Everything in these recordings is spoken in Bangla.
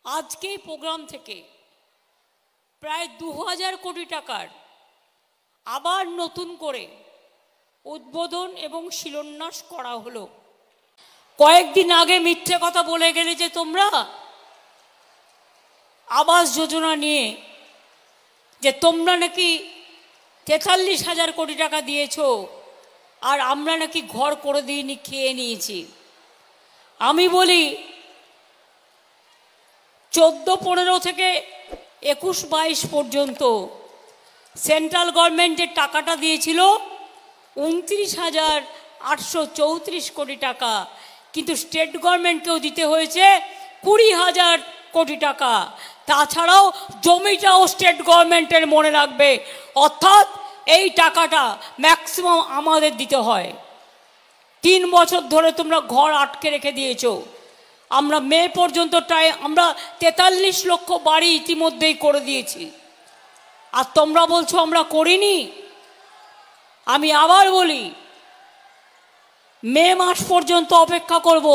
আজকে এই প্রোগ্রাম থেকে প্রায় 2000 কোটি টাকার আবার নতুন করে উদ্বোধন এবং শিলান্যাস করা হলো। কয়েকদিন আগে মিথ্যে কথা বলে গেলে যে তোমরা আবাস যোজনা নিয়ে যে তোমরা নাকি 43,000 কোটি টাকা দিয়েছো আর আমরা নাকি ঘর করে দিইনি, খেয়ে নিয়েছি। আমি বলি 14-15 থেকে 21-22 পর্যন্ত সেন্ট্রাল গভর্নমেন্ট যে টাকাটা দিয়েছিল 29,834 কোটি টাকা, কিন্তু স্টেট গভর্নমেন্টকেও দিতে হয়েছে 20,000 কোটি টাকা। তাছাড়াও জমিটাও স্টেট গভর্নমেন্টের, মনে রাখবে। অর্থাৎ এই টাকাটা ম্যাক্সিমাম আমাদের দিতে হয়। 3 বছর ধরে তোমরা ঘর আটকে রেখে দিয়েছো। আমরা মে পর্যন্ত আমরা 43 লক্ষ বাড়ি ইতিমধ্যেই করে দিয়েছি, আর তোমরা বলছো আমরা করিনি। আমি আবার বলি, মে মাস পর্যন্ত অপেক্ষা করব।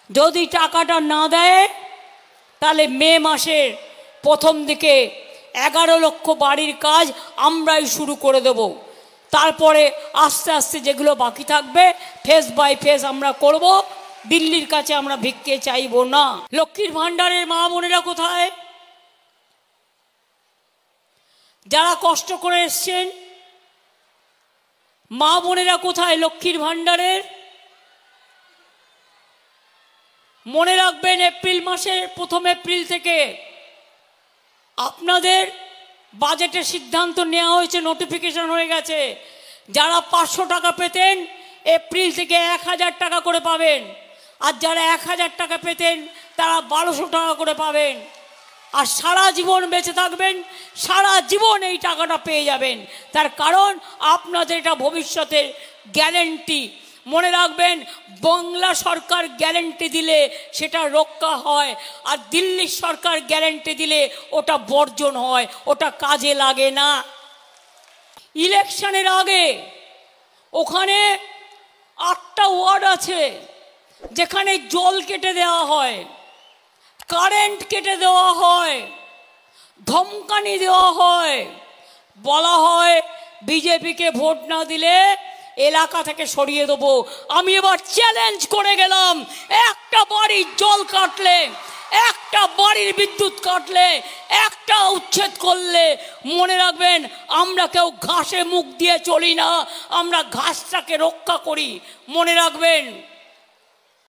যদি টাকাটা না দেয় তাহলে মে মাসের প্রথম দিকে 11 লক্ষ বাড়ির কাজ আমরাই শুরু করে দেব। তারপরে আস্তে আস্তে যেগুলো বাকি থাকবে ফেজ বাই ফেজ আমরা করব। দিল্লির কাছে আমরা ভিক্ষে চাইব না। লক্ষ্মীর ভাণ্ডারের মা বোনেরা কোথায়? যারা কষ্ট করে এসছেন মা বোনেরা কোথায় লক্ষ্মীর ভাণ্ডারের? মনে রাখবেন, এপ্রিল মাসের 1 এপ্রিল থেকে আপনাদের বাজেটের সিদ্ধান্ত নেওয়া হয়েছে, নোটিফিকেশন হয়ে গেছে। যারা 500 টাকা পেতেন এপ্রিল থেকে 1000 টাকা করে পাবেন, আর যারা 1000 টাকা পেতেন তারা 1200 টাকা করে পাবেন। আর সারা জীবন বেঁচে থাকবেন, সারা জীবন এই টাকাটা পেয়ে যাবেন। তার কারণ আপনাদের এটা ভবিষ্যতের গ্যারেন্টি। মনে রাখবেন, বাংলা সরকার গ্যারেন্টি দিলে সেটা রক্ষা হয়, আর দিল্লির সরকার গ্যারেন্টি দিলে ওটা বর্জন হয়, ওটা কাজে লাগে না। ইলেকশনের আগে ওখানে 8টা ওয়ার্ড আছে যেখানে জল কেটে দেওয়া হয়, কারেন্ট কেটে দেওয়া হয়, ধমকানি দেওয়া হয়, বলা হয় বিজেপিকে ভোট না দিলে এলাকা থেকে সরিয়ে দেবো। আমি এবার চ্যালেঞ্জ করে গেলাম, একটা বাড়ির জল কাটলে, একটা বাড়ির বিদ্যুৎ কাটলে, একটা উচ্ছেদ করলে, মনে রাখবেন আমরা কেউ ঘাসে মুখ দিয়ে চলি না, আমরা ঘাসটাকে রক্ষা করি। মনে রাখবেন।